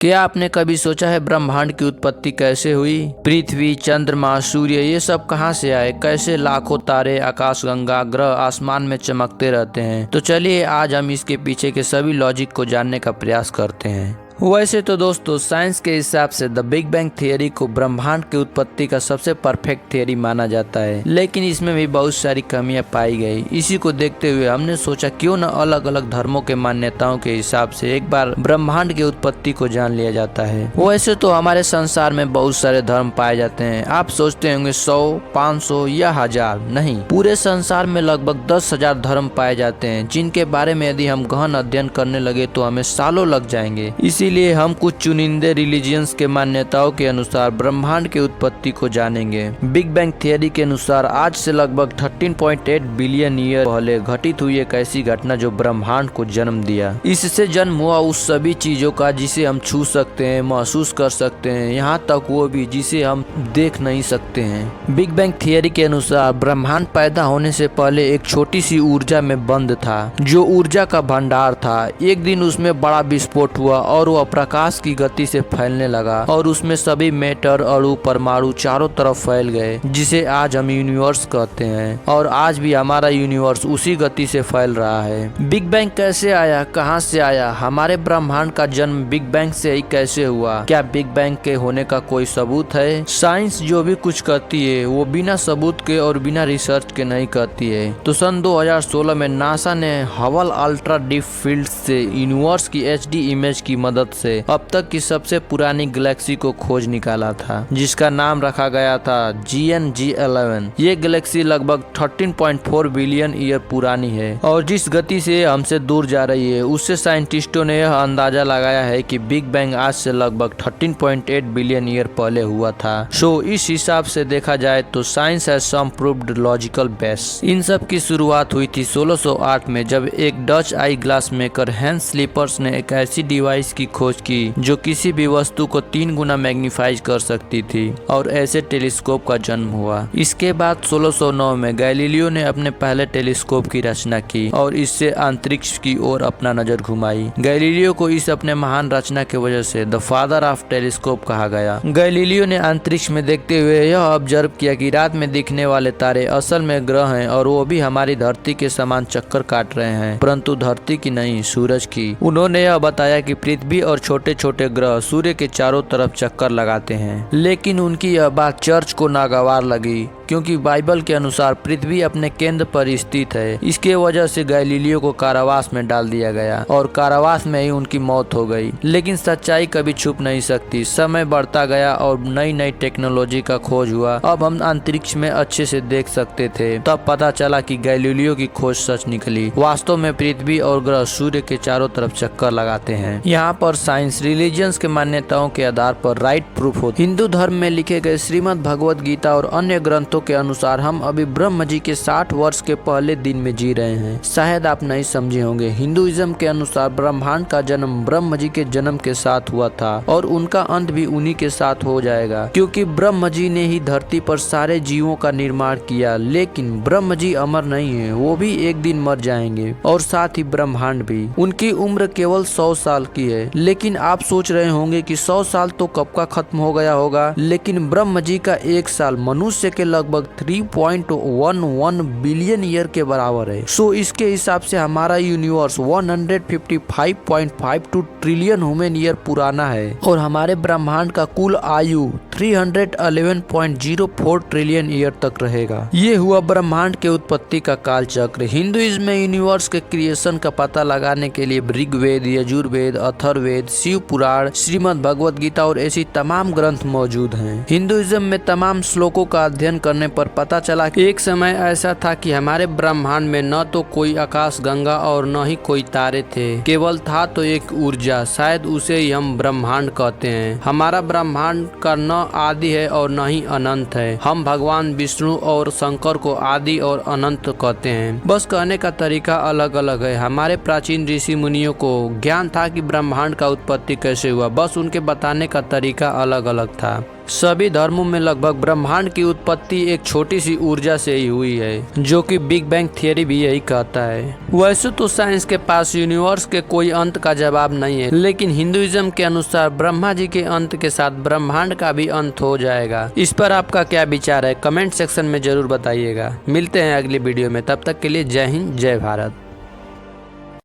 क्या आपने कभी सोचा है ब्रह्मांड की उत्पत्ति कैसे हुई? पृथ्वी, चंद्रमा, सूर्य ये सब कहाँ से आए? कैसे लाखों तारे, आकाशगंगा, ग्रह आसमान में चमकते रहते हैं? तो चलिए आज हम इसके पीछे के सभी लॉजिक को जानने का प्रयास करते हैं। वैसे तो दोस्तों साइंस के हिसाब से द बिग बैंग थियरी को ब्रह्मांड की उत्पत्ति का सबसे परफेक्ट थियरी माना जाता है, लेकिन इसमें भी बहुत सारी कमियां पाई गई। इसी को देखते हुए हमने सोचा क्यों न अलग अलग धर्मों के मान्यताओं के हिसाब से एक बार ब्रह्मांड की उत्पत्ति को जान लिया जाता है। वैसे तो हमारे संसार में बहुत सारे धर्म पाए जाते हैं। आप सोचते होंगे 100, 500 या 1000, नहीं, पूरे संसार में लगभग 10,000 धर्म पाए जाते हैं, जिनके बारे में यदि हम गहन अध्ययन करने लगे तो हमें सालों लग जाएंगे। इसीलिए हम कुछ चुनिंदे रिलीजियंस के मान्यताओं के अनुसार ब्रह्मांड की उत्पत्ति को जानेंगे। बिग बैंग थियरी के अनुसार आज से लगभग 13.8 बिलियन ईयर पहले घटित हुई एक ऐसी घटना जो ब्रह्मांड को जन्म दिया। इससे जन्म हुआ उस सभी चीजों का जिसे हम छू सकते हैं, महसूस कर सकते हैं, यहाँ तक वो भी जिसे हम देख नहीं सकते हैं। बिग बैंग थियरी के अनुसार ब्रह्मांड पैदा होने से पहले एक छोटी सी ऊर्जा में बंद था, जो ऊर्जा का भंडार था। एक दिन उसमें बड़ा विस्फोट हुआ और वह प्रकाश की गति से फैलने लगा और उसमें सभी मैटर, अणु, परमाणु चारों तरफ फैल गए, जिसे आज हम यूनिवर्स कहते हैं। और आज भी हमारा यूनिवर्स उसी गति से फैल रहा है। बिग बैंग कैसे आया, कहां से आया? हमारे ब्रह्मांड का जन्म बिग बैंग से ही कैसे हुआ? क्या बिग बैंग के होने का कोई सबूत है? साइंस जो भी कुछ कहती है वो बिना सबूत के और बिना रिसर्च के नहीं कहती है। तो सन 2016 में नासा ने हबल अल्ट्रा डीप फील्ड से यूनिवर्स की HD इमेज की मदद से अब तक की सबसे पुरानी गैलेक्सी को खोज निकाला था, जिसका नाम रखा गया था GN-G11। ये गैलेक्सी लगभग 13.4 बिलियन ईयर पुरानी है और जिस गति से हमसे दूर जा रही है उससे साइंटिस्टों ने यह अंदाजा लगाया है कि बिग बैंग आज से लगभग 13.8 बिलियन ईयर पहले हुआ था। सो इस हिसाब से देखा जाए तो science has some proved logical base. इन सब की शुरुआत हुई थी 1608 में, जब एक Dutch eye glass maker Hans स्लीपर्स ने एक ऐसी डिवाइस की खोज की जो किसी भी वस्तु को 3 गुना मैग्नीफाई कर सकती थी और ऐसे टेलीस्कोप का जन्म हुआ। इसके बाद 1609 में गैलीलियो ने अपने पहले टेलीस्कोप की रचना की और इससे अंतरिक्ष की ओर अपना नजर घुमाई। गैलीलियो को इस अपने महान रचना की वजह से द फादर ऑफ टेलीस्कोप कहा गया। गैलीलियो ने अंतरिक्ष में देखते हुए यह ऑब्जर्व किया कि रात में दिखने वाले तारे असल में ग्रह हैं और वो भी हमारी धरती के समान चक्कर काट रहे हैं, परंतु धरती की नहीं, सूरज की। उन्होंने यह बताया कि पृथ्वी और छोटे छोटे ग्रह सूर्य के चारों तरफ चक्कर लगाते हैं। लेकिन उनकी यह बात चर्च को नागवार लगी, क्योंकि बाइबल के अनुसार पृथ्वी अपने केंद्र पर स्थित है। इसके वजह से गैलीलियो को कारावास में डाल दिया गया और कारावास में ही उनकी मौत हो गई। लेकिन सच्चाई कभी छुप नहीं सकती। समय बढ़ता गया और नई नई टेक्नोलॉजी का खोज हुआ। अब हम अंतरिक्ष में अच्छे से देख सकते थे। तब पता चला कि गैलीलियो की खोज सच निकली। वास्तव में पृथ्वी और ग्रह सूर्य के चारों तरफ चक्कर लगाते हैं। यहाँ पर साइंस, रिलीजियंस के मान्यताओं के आधार पर राइट प्रूफ होती है। हिंदू धर्म में लिखे गए श्रीमद् भगवद गीता और अन्य ग्रंथों के अनुसार हम अभी ब्रह्म जी के 60 वर्ष के पहले दिन में जी रहे हैं। शायद आप नहीं समझे होंगे, हिंदुइज्म के अनुसार ब्रह्मांड का जन्म ब्रह्म जी के जन्म के साथ हुआ था और उनका अंत भी उन्हीं के साथ हो जाएगा, क्योंकि ब्रह्म जी ने ही धरती पर सारे जीवों का निर्माण किया। लेकिन ब्रह्म जी अमर नहीं है, वो भी एक दिन मर जाएंगे और साथ ही ब्रह्मांड भी। उनकी उम्र केवल 100 साल की है। लेकिन आप सोच रहे होंगे कि 100 साल तो कब का खत्म हो गया होगा, लेकिन ब्रह्म जी का एक साल मनुष्य के लगभग 3.11 बिलियन ईयर के बराबर है। सो इसके हिसाब से हमारा यूनिवर्स 155.52 ट्रिलियन ह्यूमन ईयर पुराना है और हमारे ब्रह्मांड का कुल आयु 311.04 ट्रिलियन ईयर तक रहेगा। ये हुआ ब्रह्मांड के उत्पत्ति का काल चक्र। हिंदुइज्म में यूनिवर्स के क्रिएशन का पता लगाने के लिए ऋग्वेद, यजुर्वेद, अथर्ववेद, शिव पुराण, श्रीमद् भगवद गीता और ऐसी तमाम ग्रंथ मौजूद हैं। हिंदुइज्म में तमाम श्लोकों का अध्ययन करने पर पता चला कि एक समय ऐसा था कि हमारे ब्रह्मांड में न तो कोई आकाश गंगा और न ही कोई तारे थे, केवल था तो एक ऊर्जा, शायद उसे ही हम ब्रह्मांड कहते हैं। हमारा ब्रह्मांड का न आदि है और न ही अनंत है। हम भगवान विष्णु और शंकर को आदि और अनंत कहते हैं। बस कहने का तरीका अलग अलग है। हमारे प्राचीन ऋषि मुनियों को ज्ञान था कि ब्रह्मांड का उत्पत्ति कैसे हुआ, बस उनके बताने का तरीका अलग अलग था। सभी धर्मों में लगभग ब्रह्मांड की उत्पत्ति एक छोटी सी ऊर्जा से ही हुई है, जो कि बिग बैंग थियरी भी यही कहता है। वैसे तो साइंस के पास यूनिवर्स के कोई अंत का जवाब नहीं है, लेकिन हिंदुइज्म के अनुसार ब्रह्मा जी के अंत के साथ ब्रह्मांड का भी अंत हो जाएगा। इस पर आपका क्या विचार है, कमेंट सेक्शन में जरूर बताइएगा। मिलते हैं अगली वीडियो में, तब तक के लिए जय हिंद जय भारत।